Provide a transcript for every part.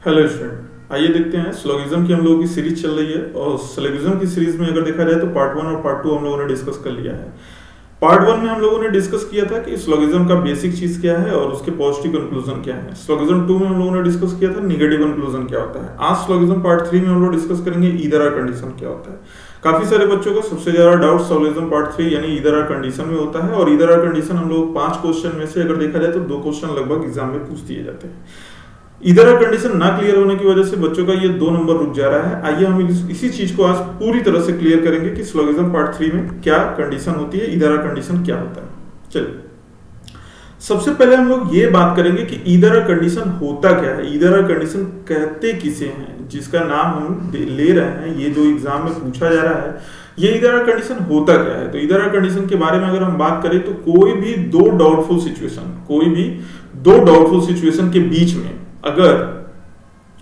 Hello student, आइए देखते हैं स्लोगिज्म की हम लोगों की सीरीज चल रही है। और स्लोगिज्म की सीरीज में अगर देखा जाए तो पार्ट 1 और पार्ट 2 हम लोगों ने डिस्कस कर लिया है। पार्ट 1 में हम लोगों ने डिस्कस किया था कि स्लोगिज्म का बेसिक चीज क्या है और उसके पॉजिटिव कंक्लूजन क्या है। स्लोगिज्म 2 में हम लोगों ने डिस्कस किया था नेगेटिव कंक्लूजन क्या होता है। आज स्लोगिज्म पार्ट 3 में हम लोग डिस्कस करेंगे ईदर आर कंडीशन क्या होता है। काफी सारे बच्चों को सबसे ज्यादा डाउट स्लोगिज्म पार्ट 3 यानी ईदर आर कंडीशन में होता है। और ईदर आर कंडीशन हम लोग 5 क्वेश्चन में से अगर देखा जाए तो 2 क्वेश्चन लगभग एग्जाम में पूछ दिए जाते हैं। इधर आर कंडीशन ना क्लियर होने की वजह से बच्चों का ये 2 नंबर रुक जा रहा है। आइए हम इसी चीज को आज पूरी तरह से क्लियर करेंगे कि स्लोगिज्म पार्ट 3 में क्या कंडीशन होती है, इधर आर कंडीशन क्या होता है। चलिए सबसे पहले हम लोग ये बात करेंगे कि इधर आर कंडीशन होता क्या है, इधर आर कंडीशन कहते किसे हैं, जिसका नाम हम ले रहे हैं, ये जो एग्जाम में पूछा जा रहा है, ये इधर आर कंडीशन होता क्या है। तो इधर आर कंडीशन के बारे में अगर हम बात करें तो कोई भी दो डाउटफुल सिचुएशन के बीच में अगर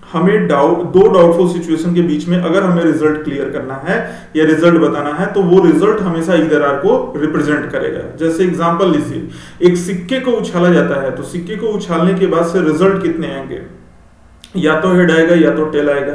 हमें दो डाउटफुल सिचुएशन के बीच में अगर हमें रिजल्ट क्लियर करना है या रिजल्ट बताना है तो वो रिजल्ट हमेशा इधर आर को रिप्रेजेंट करेगा। जैसे एग्जांपल लीजिए, एक सिक्के को उछाला जाता है तो सिक्के को उछालने के बाद से रिजल्ट कितने आएंगे, या तो हेड आएगा या तो टेल आएगा।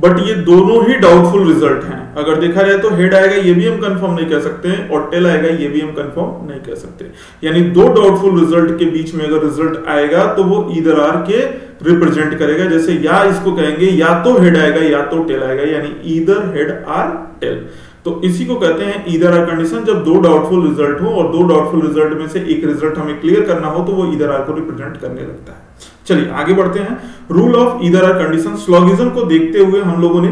बट ये दोनों ही डाउटफुल रिजल्ट हैं। अगर देखा जाए तो हेड आएगा ये भी हम कंफर्म नहीं कह सकते हैं और टेल आएगा ये भी हम कंफर्म नहीं कह सकते। यानी दो डाउटफुल रिजल्ट के बीच में अगर रिजल्ट आएगा तो वो ईदर आर के रिप्रेजेंट करेगा। जैसे या इसको कहेंगे या तो हेड आएगा या तो टेल आएगा, यानी ईदर हेड आर टेल। तो इसी को कहते हैं ईदर आर कंडीशन। जब दो डाउटफुल रिजल्ट हो और दो डाउटफुल रिजल्ट में से एक रिजल्ट हमें क्लियर करना हो तो वो ईदर आर को रिप्रेजेंट करने लगता है। चलिए आगे बढ़ते हैं। Rule of either or condition. Syllogism को देखते हुए हम लोगों ने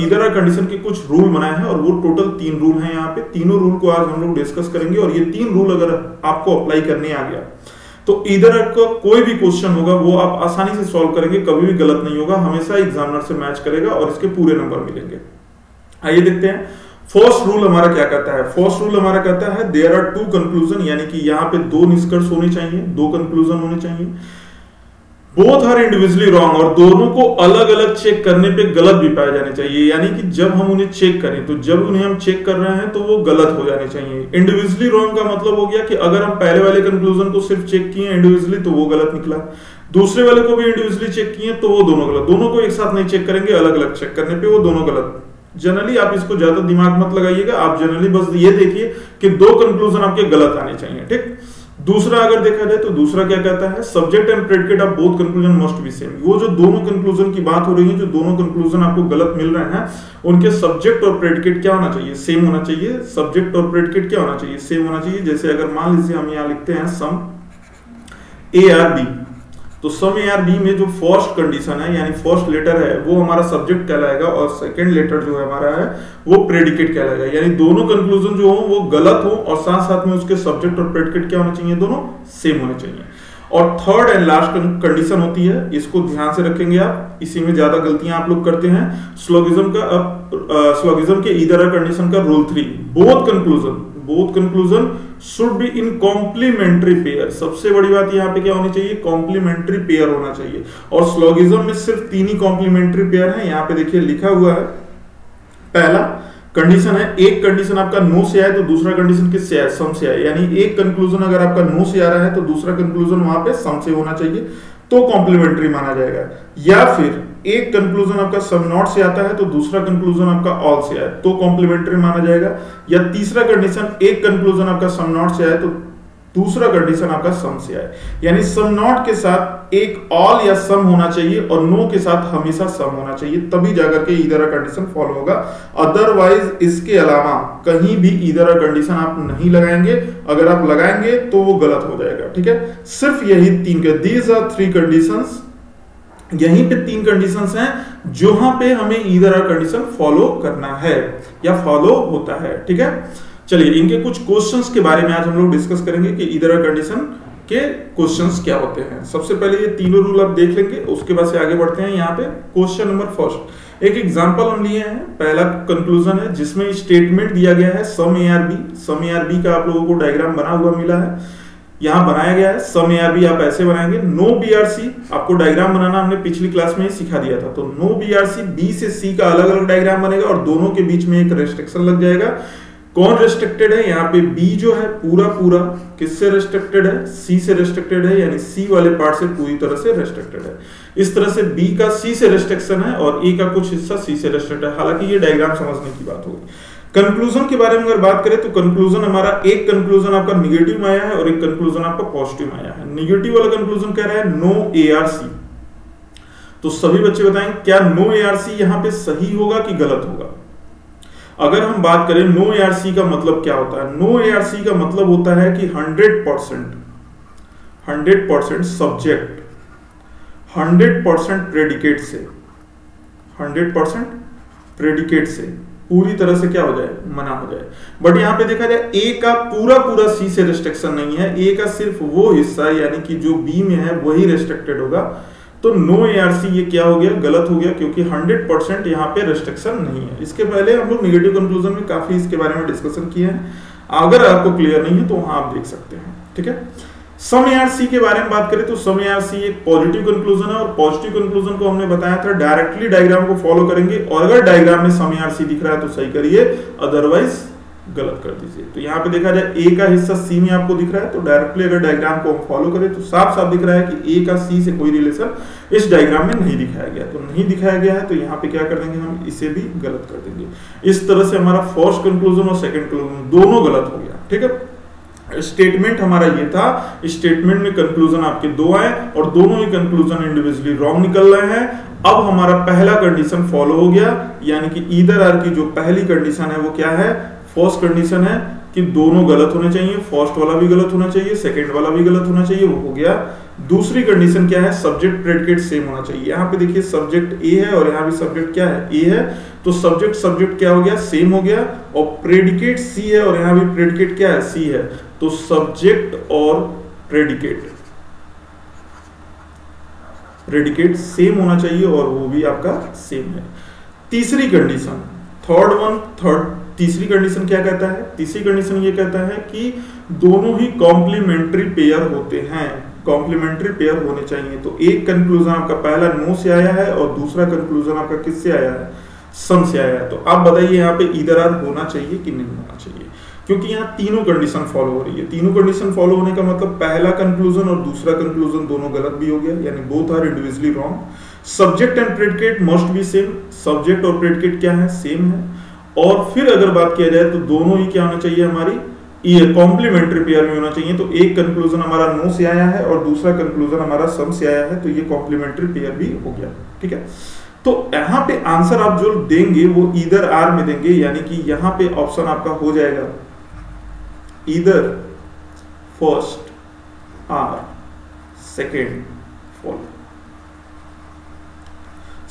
ईदर आर कंडीशन के कुछ रूल बनाए हैं और वो टोटल 3 रूल हैं। यहाँ पे तीनों रूल को आज हम लोग डिस्कस करेंगे और ये 3 रूल अगर आपको अप्लाई करने आ गया तो ईदर आर का कोई भी क्वेश्चन होगा वो आप आसानी से सॉल्व करेंगे, कभी भी गलत नहीं होगा, हमेशा एग्जामिनर से मैच करेगा और इसके पूरे नंबर मिलेंगे। आइए देखते हैं फर्स्ट रूल हमारा क्या कहता है। फर्स्ट रूल हमारा कहता है देयर आर 2 कंक्लूजन, यानी कि यहाँ पे 2 निष्कर्ष होने चाहिए, 2 कंक्लूजन होने चाहिए। बोथ आर इंडिविजुअली रॉन्ग, और दोनों को अलग अलग चेक करने पे गलत भी पाए जाने चाहिए। यानी कि जब हम उन्हें चेक करें तो जब उन्हें हम चेक कर रहे हैं तो वो गलत हो जाने चाहिए। इंडिविजुअली रॉन्ग का मतलब हो गया कि अगर हम पहले वाले कंक्लूजन को सिर्फ चेक किए इंडिविजुअली तो वो गलत निकला, दूसरे वाले को भी इंडिविजुअली चेक किए तो वो दोनों गलत। दोनों को एक साथ नहीं चेक करेंगे, अलग अलग चेक करने पे वो दोनों गलत। जनरली आप इसको ज्यादा दिमाग मत लगाइएगा, आप जनरली बस ये देखिए कि 2 कंक्लूजन आपके गलत आने चाहिए, ठीक। दूसरा अगर देखा जाए तो दूसरा क्या कहता है, subject and predicate of both conclusion must be same. वो जो दोनों कंक्लूजन की बात हो रही है, जो दोनों कंक्लूजन आपको गलत मिल रहे हैं, उनके सब्जेक्ट और प्रेडिकेट क्या होना चाहिए, सेम होना चाहिए। सब्जेक्ट और प्रेडिकेट क्या होना चाहिए, सेम होना चाहिए। जैसे अगर मान लीजिए हम यहाँ लिखते हैं सम ए आर बी, तो सम ए आर बी में जो फर्स्ट कंडीशन है यानी फर्स्ट लेटर है वो हमारा सब्जेक्ट कहलाएगा और सेकंड लेटर जो है हमारा है वो प्रेडिकेट कहलाएगा। यानी दोनों कंक्लूजन जो हो वो गलत हो और साथ साथ में उसके सब्जेक्ट और प्रेडिकेट क्या होने चाहिए, दोनों सेम होने चाहिए। और थर्ड एंड लास्ट कंडीशन होती है, इसको ध्यान से रखेंगे आप, इसी में ज्यादा गलतियां आप लोग करते हैं। स्लोगिज्म के ईदर आर कंडीशन का rule 3, both conclusion should be in complementary pair. सबसे बड़ी बात यहाँ पे क्या होनी चाहिए, कॉम्प्लीमेंट्री पेयर होना चाहिए। और स्लोगिज्म में सिर्फ 3 ही कॉम्प्लीमेंट्री पेयर हैं। यहाँ पे देखिए लिखा हुआ है, पहला कंडीशन है, एक कंडीशन आपका नो से आए तो दूसरा कंडीशन किससे आए, सम से आए। यानी एक कंक्लूजन अगर आपका नो से आ रहा है तो दूसरा कंक्लूजन वहां पे सम से होना चाहिए तो कॉम्प्लीमेंट्री माना जाएगा। या फिर एक कंक्लूजन आपका सम नॉट से आता है तो दूसरा कंक्लूजन आपका ऑल से आए तो कॉम्प्लीमेंट्री माना जाएगा। या तीसरा कंडीशन, एक कंक्लूजन आपका सम नॉट से आए तो दूसरा कंडीशन आपका सम से आए। यानी सम नॉट के साथ एक ऑल या सम होना चाहिए और नो के साथ हमेशा सम होना चाहिए, तभी जाकर के ईदर आर कंडीशन फॉलो होगा। अदरवाइज इसके अलावा कहीं भी ईदर आर कंडीशन आप नहीं लगाएंगे। अगर आप लगाएंगे तो वो गलत हो जाएगा, ठीक है। सिर्फ यही 3 के दीज आर 3 कंडीशंस, यहीं पे 3 कंडीशंस हैं जहां पे हमें ईदर आर कंडीशन फॉलो करना है या फॉलो होता है, ठीक है। चलिए इनके कुछ क्वेश्चंस के बारे में आज हम लोग डिस्कस करेंगे कि ईदर आर कंडीशन के क्वेश्चंस क्या होते हैं। सबसे पहले ये तीनों रूल आप देख लेंगे, उसके बाद से आगे बढ़ते हैं। यहाँ पे क्वेश्चन नंबर फर्स्ट, एक एग्जांपल हम लिए हैं। पहला कंक्लूजन है जिसमें स्टेटमेंट दिया गया है some A are B. Some A are B का आप लोगों को डायग्राम बना हुआ मिला है, यहाँ बनाया गया है। सम ए आर बी आप ऐसे बनाएंगे। नो बी आर सी, आपको डायग्राम बनाना हमने पिछली क्लास में ही सिखा दिया था। तो no B are C, B से सी का अलग अलग डायग्राम बनेगा और दोनों के बीच में एक रेस्ट्रिक्शन लग जाएगा। कौन रेस्ट्रिक्टेड है? यहाँ पे बी जो है पूरा पूरा किससे रेस्ट्रिक्टेड है? सी से रेस्ट्रिक्टेड है, यानी सी वाले पार्ट से पूरी तरह से रेस्ट्रिक्टेड है। इस तरह से बी का सी से रेस्ट्रिक्शन है और ए का कुछ हिस्सा सी से रेस्ट्रिक्टेड है। हालांकि ये डायग्राम समझने की बात होगी। कंक्लूजन के बारे में अगर बात करें तो कंक्लूजन हमारा, एक कंक्लूजन आपका निगेटिव में आया है और एक कंक्लूजन आपका पॉजिटिव में आया है। निगेटिव वाला कंक्लूजन कह रहा है नो ARC। तो सभी बच्चे बताएं क्या नो ARC यहां पे सही होगा कि गलत होगा? अगर हम बात करें नो ARC का मतलब क्या होता है? नो ARC का मतलब होता है कि 100% सब्जेक्ट 100% प्रेडिकेट से 100% प्रेडिकेट से पूरी तरह से क्या हो जाए? मना हो जाए। बट यहां पे देखा जाए ए का पूरा पूरा सी से रिस्ट्रिक्शन नहीं है, ए का सिर्फ वो हिस्सा यानी कि जो बी में है वही रेस्ट्रिक्टेड होगा। तो नो ARC ये क्या हो गया? गलत हो गया, क्योंकि 100% यहाँ पे रेस्ट्रिक्शन नहीं है। इसके पहले हम लोग निगेटिव कंक्लूजन में काफी इसके बारे में डिस्कशन किए हैं, अगर आपको क्लियर नहीं है तो वहां आप देख सकते हैं। ठीक है, सम ARC के बारे में बात करें तो सम ARC एक पॉजिटिव कंक्लूजन है और पॉजिटिव कंक्लूजन को हमने बताया था डायरेक्टली डायग्राम को फॉलो करेंगे और अगर डायग्राम में सम ARC दिख रहा है तो सही करिए, अदरवाइज गलत कर दीजिए। तो यहाँ पे देखा जाए ए का हिस्सा सी में आपको दिख रहा है तो डायरेक्टली अगर डायग्राम को हम फॉलो करें तो साफ साफ दिख रहा है कि ए का सी से कोई रिलेशन इस डायग्राम में नहीं दिखाया गया। तो नहीं दिखाया गया है तो यहाँ पे क्या कर देंगे? हम इसे भी गलत कर देंगे। इस तरह से हमारा फर्स्ट कंक्लूजन और सेकंड कंक्लूजन दोनों गलत हो गया। ठीक है, स्टेटमेंट हमारा ये था। स्टेटमेंट में कंक्लूजन आपके दो आए और दोनों ही कंक्लूजन इंडिविजुअली रॉन्ग निकल रहे हैं। अब हमारा पहला कंडीशन फॉलो हो गया, यानी कि ईदर आर की जो पहली कंडीशन है वो क्या है? फर्स्ट कंडीशन है कि दोनों गलत होने चाहिए, फर्स्ट वाला भी गलत होना चाहिए, सेकंड वाला भी गलत होना चाहिए, वो हो गया। दूसरी कंडीशन क्या है? सब्जेक्ट प्रेडिकेट सेम होना चाहिए। यहाँ पे देखिए सब्जेक्ट ए है और यहाँ भी सब्जेक्ट क्या है? ए है, तो सब्जेक्ट क्या हो गया? सेम हो गया। और प्रेडिकेट सी है और यहाँ भी प्रेडिकेट क्या है? सी है, तो सब्जेक्ट और प्रेडिकेट सेम होना चाहिए और वो भी आपका सेम है। तीसरी कंडीशन, तीसरी कंडीशन क्या कहता है? तीसरी कंडीशन ये कहता है कि दोनों ही कॉम्प्लीमेंट्री पेयर होते हैं, कॉम्प्लीमेंट्री पेयर होने चाहिए। तो एक कंक्लूजन आपका पहला नो से आया है और दूसरा कंक्लूजन आपका किससे आया है? सम से आया है। तो आप बताइए यहाँ पे ईदर आर होना चाहिए कि नहीं होना चाहिए? क्योंकि यहाँ तीनों कंडीशन फॉलो हो रही है। तीनों कंडीशन फॉलो होने का मतलब पहला कंक्लूजन और दूसरा कंक्लूजन दोनों गलत भी हो गया, यानी both are individually wrong. Subject and predicate must be same, subject और प्रेडिकेट क्या है? सेम है। और फिर अगर बात किया जाए तो दोनों ही क्या होना चाहिए? हमारी ये कॉम्प्लीमेंट्री पेयर में होना चाहिए। तो एक कंक्लूजन हमारा नो से आया है और दूसरा कंक्लूजन हमारा सम से आया है, तो ये कॉम्प्लीमेंट्री पेयर भी हो गया। ठीक है, तो यहाँ पे आंसर आप जो देंगे वो ईदर आर में देंगे, यानी कि यहाँ पे ऑप्शन आपका हो जाएगा either first or second follow.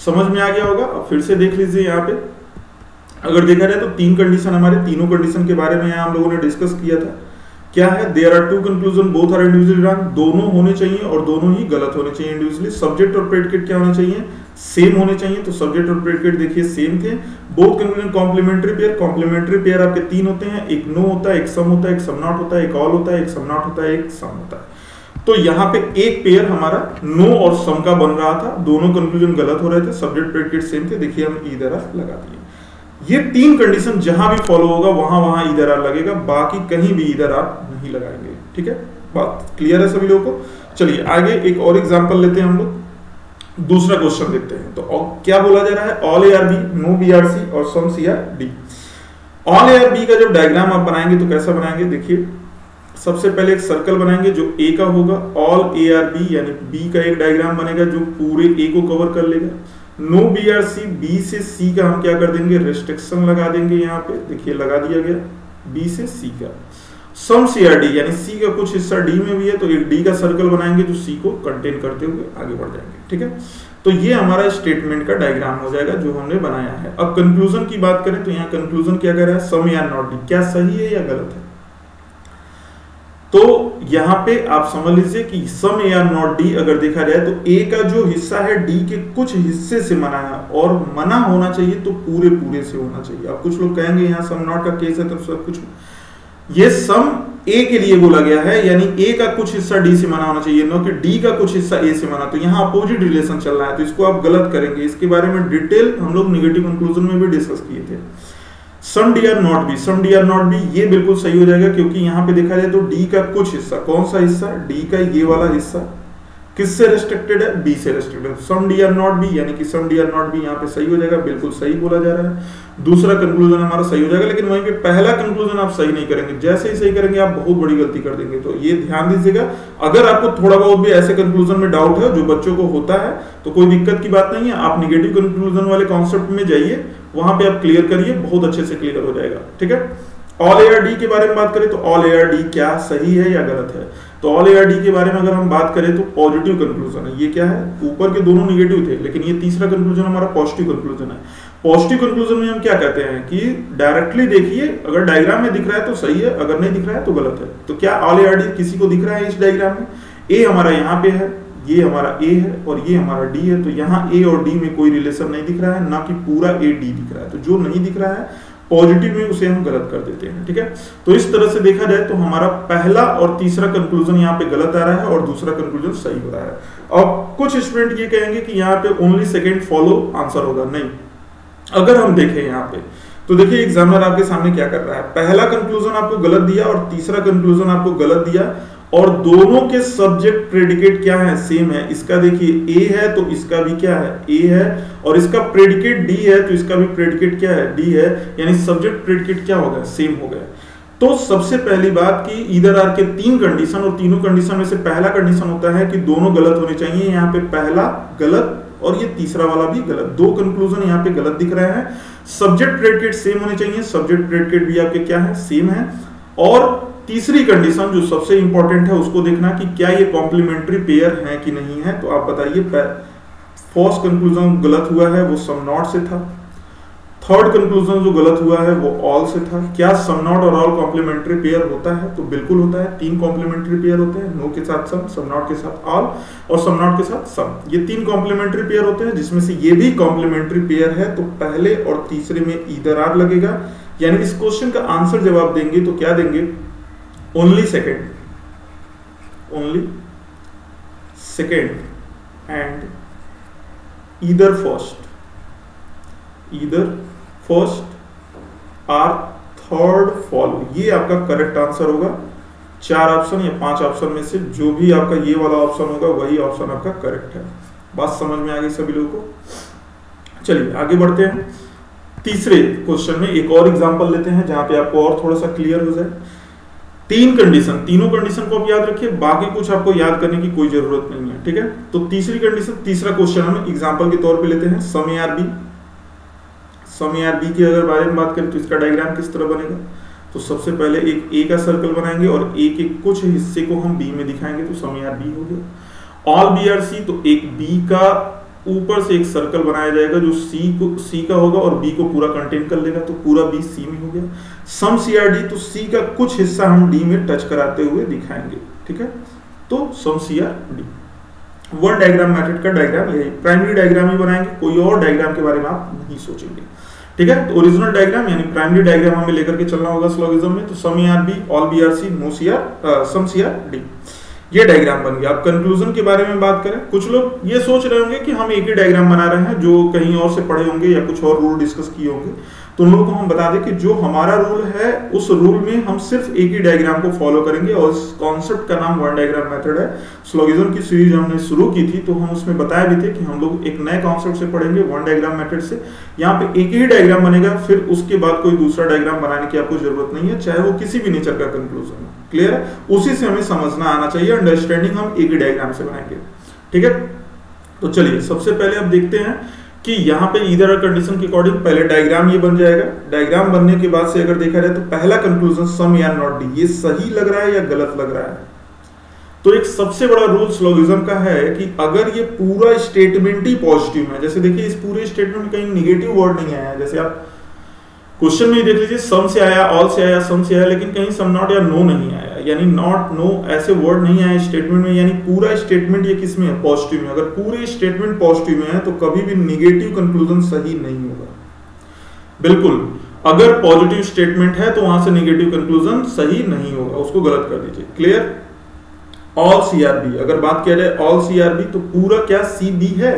समझ में आ गया होगा? अब फिर से देख लीजिए यहाँ पे अगर देखा जाए तो तीन कंडीशन, हमारे तीनों कंडीशन के बारे में यहाँ हम लोगों ने डिस्कस किया था। क्या है? There are two conclusion both are individually wrong, दोनों होने चाहिए और दोनों ही गलत होने चाहिए इंडिविजुअली। सब्जेक्ट और प्रेडिकेट क्या होने चाहिए? सेम होने चाहिए। तो सब्जेक्ट और प्रेडिकेट देखिए सेम थे। बोथ कंक्लूजन कॉम्प्लीमेंट्री पेयर आपके तीन होते हैं, एक नो होता है, एक सम होता है, एक सम नॉट होता है, एक ऑल होता है, एक सम नॉट होता है, एक सम होता है। तो यहाँ पे एक पेयर हमारा नो और सम का बन रहा था, दोनों कंक्लूजन गलत हो रहे थे, सब्जेक्ट प्रेडिकेट सेम थे। देखिए हम ईदर आर लगा दिए। ये तीन कंडीशन जहां भी फॉलो होगा वहां ईदर आर लगेगा, बाकी कहीं भी ईदर आर नहीं लगाएंगे। ठीक है, बात क्लियर है सभी लोगों को? चलिए आगे एक और एग्जांपल लेते हैं हम लोग, दूसरा क्वेश्चन देखते हैं। तो क्या बोला जा रहा है? All AR B, no BRC और some CR D। All AR B का जब डायग्राम आप बनाएंगे तो कैसा बनाएंगे? देखिए सबसे पहले एक सर्कल बनाएंगे जो A का होगा, ऑल AR B यानी B का एक डायग्राम बनेगा जो पूरे A को कवर कर लेगा। नो BRC, B से C का हम क्या कर देंगे? रेस्ट्रिक्शन लगा देंगे। यहाँ पे देखिए लगा दिया गया B से C का। सम CR D यानी C का कुछ हिस्सा D में भी है तो एक D का सर्कल बनाएंगे जो C को कंटेन करते हुए आगे बढ़ जाएंगे। ठीक है, तो ये हमारा स्टेटमेंट का डायग्राम हो जाएगा जो हमने बनाया है। अब कंक्लूजन की बात करें तो यहाँ कंक्लूजन क्या कह रहा है? सम या नॉट D, क्या सही है या गलत है? तो यहां पे आप समझ लीजिए कि सम या नॉट डी अगर देखा जाए तो ए का जो हिस्सा है डी के कुछ हिस्से से मना है और मना होना चाहिए तो पूरे पूरे से होना चाहिए। अब कुछ लोग कहेंगे यहाँ सम नॉट का केस है तो सब कुछ, ये सम ए के लिए बोला गया है, यानी ए का कुछ हिस्सा डी से मना होना चाहिए, नो कि डी का कुछ हिस्सा ए से मना। तो यहाँ अपोजिट रिलेशन चल रहा है तो इसको आप गलत करेंगे। इसके बारे में डिटेल हम लोग नेगेटिव कंक्लूजन में भी डिस्कस किए थे। Some D are not B, some D are not B ये बिल्कुल सही हो जाएगा, क्योंकि यहां पे देखा जाए तो डी का कुछ हिस्सा, कौन सा हिस्सा, डी का ये वाला हिस्सा किससे रेस्ट्रिक्टेड है, बी से restricted. Some D are not B यानी कि some D are not B यहाँ पे सही हो जाएगा, बिल्कुल सही बोला जा रहा है। दूसरा कंक्लूजन हमारा सही हो जाएगा, लेकिन वहीं पे पहला कंक्लूजन आप सही नहीं करेंगे, जैसे ही सही करेंगे आप बहुत बड़ी गलती कर देंगे। तो ये ध्यान दीजिएगा, अगर आपको थोड़ा बहुत भी ऐसे कंक्लूजन में डाउट है जो बच्चों को होता है तो कोई दिक्कत की बात नहीं है, आप निगेटिव कंक्लूजन वाले कॉन्सेप्ट में जाइए, वहां पे आप क्लियर करिए, बहुत अच्छे से क्लियर हो जाएगा। ठीक है, ऑल ए आर डी के बारे में बात करें तो ऑल ए आर डी क्या सही है या गलत है। तो ऑल ए आर डी के बारे में अगर हम बात करें तो पॉजिटिव कंक्लूजन है। ये क्या है, ऊपर के दोनों निगेटिव थे, लेकिन ये तीसरा कंक्लूजन हमारा पॉजिटिव कंक्लूजन है। पॉजिटिव कंक्लूजन में हम क्या कहते हैं कि डायरेक्टली देखिए, अगर डायग्राम में दिख रहा है तो सही है, अगर नहीं दिख रहा है तो गलत है। तो क्या ऑल ए आर डी किसी को दिख रहा है इस डायग्राम में, ए हमारा यहाँ पे है, ये हमारा ए है और ये हमारा डी है, तो यहाँ ए और डी में कोई रिलेशन नहीं दिख रहा है, ना कि पूरा ए डी दिख रहा है। तो जो नहीं दिख रहा है पॉजिटिव में उसे हम गलत कर देते हैं। ठीक है, तो इस तरह से देखा जाए तो हमारा पहला और तीसरा कंक्लूजन यहाँ पे गलत आ रहा है और दूसरा कंक्लूजन सही हो रहा है। अब कुछ स्टूडेंट ये कहेंगे कि यहाँ पे ओनली सेकंड फॉलो आंसर होगा, नहीं। अगर हम देखें यहाँ पे तो देखिए एग्जामिनर आपके सामने क्या कर रहा है, पहला कंक्लूजन आपको गलत दिया और तीसरा कंक्लूजन आपको गलत दिया, और दोनों के सब्जेक्ट प्रेडिकेट क्या है, सेम है। इसका देखिए ए है तो इसका भी क्या है, ए है, और इसका प्रेडिकेट डी है तो इसका भी प्रेडिकेट क्या है, डी है, यानी सब्जेक्ट प्रेडिकेट क्या हो गया, सेम हो गया। तो सबसे पहली बात कि ईदर आर के तीन कंडीशन, और तीनों कंडीशन में से पहला कंडीशन होता है कि दोनों गलत होने चाहिए। यहाँ पे पहला गलत और ये तीसरा वाला भी गलत, दो कंक्लूजन यहाँ पे गलत दिख रहे हैं। सब्जेक्ट प्रेडिकेट सेम होने चाहिए, सब्जेक्ट प्रेडिकेट भी आपके क्या है, सेम है। और तीसरी कंडीशन जो सबसे इंपॉर्टेंट है उसको देखना कि क्या ये कॉम्प्लीमेंट्री पेयर है कि नहीं है। तो आप बताइए, फर्स्ट कंक्लूजन गलत हुआ है वो सम नॉट से था, थर्ड कंक्लूजन जो गलत हुआ है वो ऑल से था। क्या सम नॉट और ऑल कॉम्प्लीमेंट्री पेयर होता है, तो बिल्कुल होता है। तीन कॉम्प्लीमेंट्री पेयर होते हैं, नो के साथ सम नॉट के साथ ऑल और सम नॉट के साथ सम, ये तीन कॉम्प्लीमेंट्री पेयर होते हैं, जिसमें से ये भी कॉम्प्लीमेंट्री पेयर है। तो पहले और तीसरे में ईदर आर लगेगा, यानी इस क्वेश्चन का आंसर जब आप देंगे तो क्या देंगे, only second and either first or third follow, ये आपका करेक्ट आंसर होगा। 4 ऑप्शन या 5 ऑप्शन में से जो भी आपका ये वाला ऑप्शन होगा वही ऑप्शन आपका करेक्ट है। बात समझ में आ गई सभी लोगों को। चलिए आगे बढ़ते हैं, तीसरे क्वेश्चन में एक और एग्जांपल लेते हैं जहां पे आपको और थोड़ा सा क्लियर हो जाए। तीन कंडीशन, तीनों कंडीशन को आप याद रखिए, बाकी कुछ आपको याद करने की कोई जरूरत नहीं है। ठीक है, तो तीसरी कंडीशन, तीसरा क्वेश्चन हम एग्जांपल के तौर पे लेते हैं। Some A are B, some A are B के अगर बारे में बात करें तो इसका डायग्राम किस तरह बनेगा। तो सबसे पहले एक ए का सर्कल बनाएंगे और ए के कुछ हिस्से को हम बी में दिखाएंगे, तो सम ए आर बी हो गया। ऑल बी आर सी, तो एक बी का ऊपर से एक सर्कल बनाया जाएगा जो सी का होगा और बी को पूरा कंटेन कर लेगा, तो पूरा बी सी में हो गया। सम सी आर डी, तो सी का कुछ हिस्सा हम डी में टच कराते हुए दिखाएंगे। ठीक है, तो some C are D. Venn diagram method का डायग्राम यही, प्राइमरी डायग्राम ही बनाएंगे, कोई और डायग्राम के बारे में आप नहीं सोचेंगे। ठीक है, तो ओरिजिनल डायग्राम यानी प्राइमरी डायग्राम हमें लेकर के चलना होगा स्लोगिज्म में। तो some A are B, all B are C, no C are, some C are D, ये डायग्राम बन गया। अब कंक्लूजन के बारे में बात करें, कुछ लोग ये सोच रहे होंगे कि हम एक ही डायग्राम बना रहे हैं, जो कहीं और से पढ़े होंगे या कुछ और रूल डिस्कस किए होंगे। तो उन लोगों को हम बता दें कि जो हमारा रूल है उस रूल में हम सिर्फ एक ही डायग्राम को फॉलो करेंगे, और इस कॉन्सेप्ट का नाम वन डायग्राम मेथड है। स्लोगिज्म की सीरीज हमने शुरू की थी तो हम उसमें बताए भी थे कि हम लोग एक नए कॉन्सेप्ट से पढ़ेंगे, वन डायग्राम मेथड से। यहाँ पे एक ही डायग्राम बनेगा, फिर उसके बाद कोई दूसरा डायग्राम बनाने की आपको जरूरत नहीं है, चाहे वो किसी भी नेचर का कंक्लूजन हो। क्लियर है, उसी से हमें समझना आना चाहिए, अंडरस्टैंडिंग हम एक ही डायग्राम से बनाएंगे। ठीक है, तो चलिए सबसे पहले अब देखते हैं कि यहाँ पे ईदर आर कंडीशन के अकॉर्डिंग पहले डायग्राम ये बन जाएगा। डायग्राम बनने के बाद से अगर देखा जाए तो पहला कंक्लूजन सम या नॉट डी, ये सही लग रहा है या गलत लग रहा है। तो एक सबसे बड़ा रूल स्लोगिज्म का है कि अगर ये पूरा स्टेटमेंट ही पॉजिटिव है, जैसे देखिए इस पूरे स्टेटमेंट में कहीं निगेटिव वर्ड नहीं आया, जैसे आप क्वेश्चन में देख लीजिए सम से आया, ऑल से आया, सम से आया, लेकिन कहीं सम नॉट या नो नहीं आया, यानी नॉट नो ऐसे वर्ड नहीं आए स्टेटमेंट में, यानी पूरा स्टेटमेंट ये किस में है, पॉजिटिव में। अगर पूरे स्टेटमेंट पॉजिटिव में है तो कभी भी निगेटिव कंक्लूजन सही नहीं होगा। बिल्कुल, अगर पॉजिटिव स्टेटमेंट है तो वहां से निगेटिव कंक्लूजन सही नहीं होगा, उसको गलत कर दीजिए। क्लियर। ऑल सीआरबी, अगर बात किया जाए ऑल सीआरबी तो पूरा क्या सी बी है,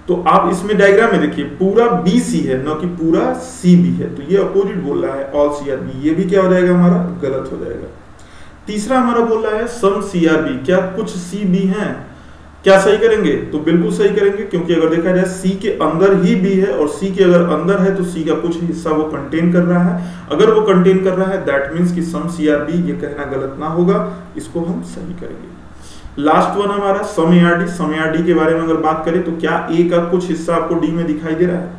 तो आप इसमें डायग्राम में देखिए पूरा बी सी है, न कि पूरा सी बी है, तो ये अपोजिट बोल रहा है ऑल सी आर बी, ये भी क्या हो जाएगा हमारा गलत हो जाएगा। तीसरा हमारा बोल रहा है सम सी आर बी, क्या कुछ सी बी है, क्या सही करेंगे, तो बिल्कुल सही करेंगे, क्योंकि अगर देखा जाए सी के अंदर ही बी है और सी के अगर अंदर है तो सी का कुछ हिस्सा वो कंटेन कर रहा है, अगर वो कंटेन कर रहा है दैट मींस कि सम सी आर बी, ये कहना गलत ना होगा, इसको हम सही करेंगे। लास्ट वन हमारा some A R D, some A R D के बारे में अगर बात करें तो क्या ए का कुछ हिस्सा आपको डी में दिखाई दे रहा है,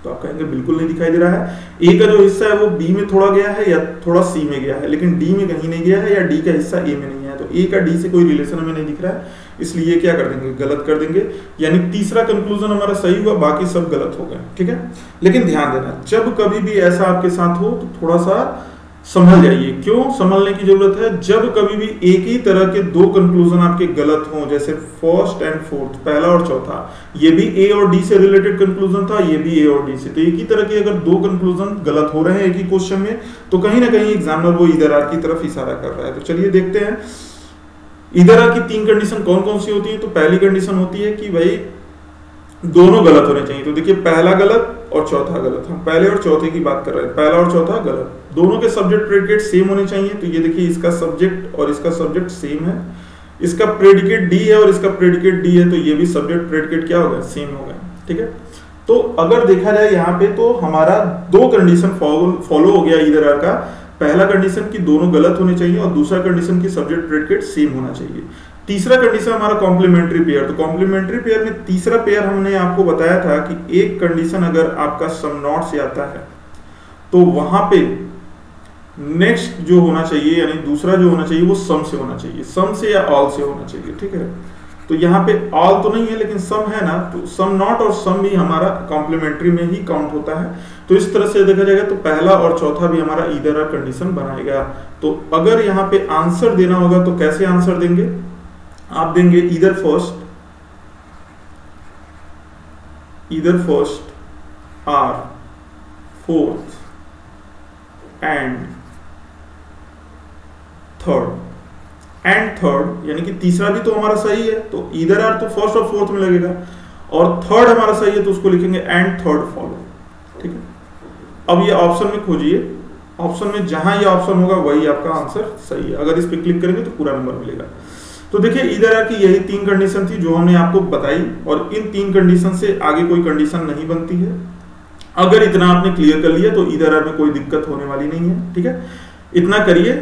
तो आप कहेंगे बिल्कुल नहीं दिखाई दे रहा है। ए का जो हिस्सा है वो बी में थोड़ा गया है या थोड़ा सी में गया है, लेकिन डी में कहीं नहीं गया है, या डी का हिस्सा ए में नहीं है, तो ए का डी से कोई रिलेशन हमें नहीं दिख रहा है, इसलिए क्या कर देंगे, गलत कर देंगे। यानी तीसरा कंक्लूजन हमारा सही हुआ, बाकी सब गलत हो गए, ठीक है। लेकिन ध्यान देना, जब कभी भी ऐसा आपके साथ हो तो थोड़ा सा संभल जाइए। क्यों संभलने की जरूरत है, जब कभी भी एक ही तरह के दो कंक्लूजन आपके गलत हों, जैसे फर्स्ट एंड फोर्थ, पहला और चौथा, ये भी ए और डी से रिलेटेड कंक्लूजन था, ये भी ए और डी से, तो एक ही तरह के अगर दो कंक्लूजन गलत हो रहे हैं एक ही क्वेश्चन में, तो कहीं ना कहीं एग्जामिनर वो इधर आर की तरफ इशारा कर रहा है। तो चलिए देखते हैं इधर आर की तीन कंडीशन कौन कौन सी होती है। तो पहली कंडीशन होती है कि भाई दोनों गलत होने चाहिए, तो देखिए पहला गलत और चौथा गलत, हम पहले और चौथे की बात कर रहे हैं, पहला और चौथा गलत, दोनों के सब्जेक्ट प्रेडिकेट सेम होने चाहिए। तो ये देखिए इसका सब्जेक्ट और इसका सब्जेक्ट सेम है, इसका प्रेडिकेट डी है और इसका प्रेडिकेट डी है, तो ये भी सब्जेक्ट प्रेडिकेट क्या हो गया, सेम हो गया, ठीक है। तो अगर देखा जाए यहाँ पे तो हमारा दो कंडीशन फॉलो हो गया इधर आर का, पहला कंडीशन की दोनों गलत होने चाहिए और दूसरा कंडीशन की सब्जेक्ट प्रेडिकेट सेम होना चाहिए। तीसरा कंडीशन हमारा कॉम्प्लीमेंट्री पेयर, तो कॉम्प्लीमेंट्री पेयर में तीसरा पेयर हमने आपको बताया था कि एक कंडीशन अगर आपका सम नॉट से आता है तो वहां पे नेक्स्ट जो होना चाहिए, यानी दूसरा जो होना चाहिए वो सम से होना चाहिए, सम से या ऑल से होना चाहिए, ठीक है। तो यहाँ पे ऑल तो नहीं है लेकिन सम है ना, तो सम नॉट और सम भी हमारा कॉम्प्लीमेंट्री में ही काउंट होता है। तो इस तरह से देखा जाएगा तो पहला और चौथा भी हमारा इधर आर कंडीशन बनाएगा। तो अगर यहाँ पे आंसर देना होगा तो कैसे आंसर देंगे, आप देंगे either first or fourth and third, यानी कि तीसरा भी तो हमारा सही है, तो इधर आर तो फर्स्ट और फोर्थ में लगेगा, और थर्ड हमारा सही है तो उसको लिखेंगे एंड थर्ड फॉलो, ठीक है। अब ये ऑप्शन में खोजिए, ऑप्शन में जहां ये ऑप्शन होगा वही आपका आंसर सही है, अगर इस पे क्लिक करेंगे तो पूरा नंबर मिलेगा। तो देखिए इधर आर की यही तीन कंडीशन थी जो हमने आपको बताई, और इन तीन कंडीशन से आगे कोई कंडीशन नहीं बनती है। अगर इतना आपने क्लियर कर लिया तो इधर आर में कोई दिक्कत होने वाली नहीं है, ठीक है। इतना करिए,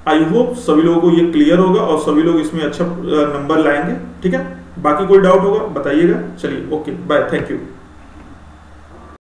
आई होप सभी लोगों को ये क्लियर होगा और सभी लोग इसमें अच्छा नंबर लाएंगे, ठीक है। बाकी कोई डाउट होगा बताइएगा। चलिए ओके बाय, थैंक यू।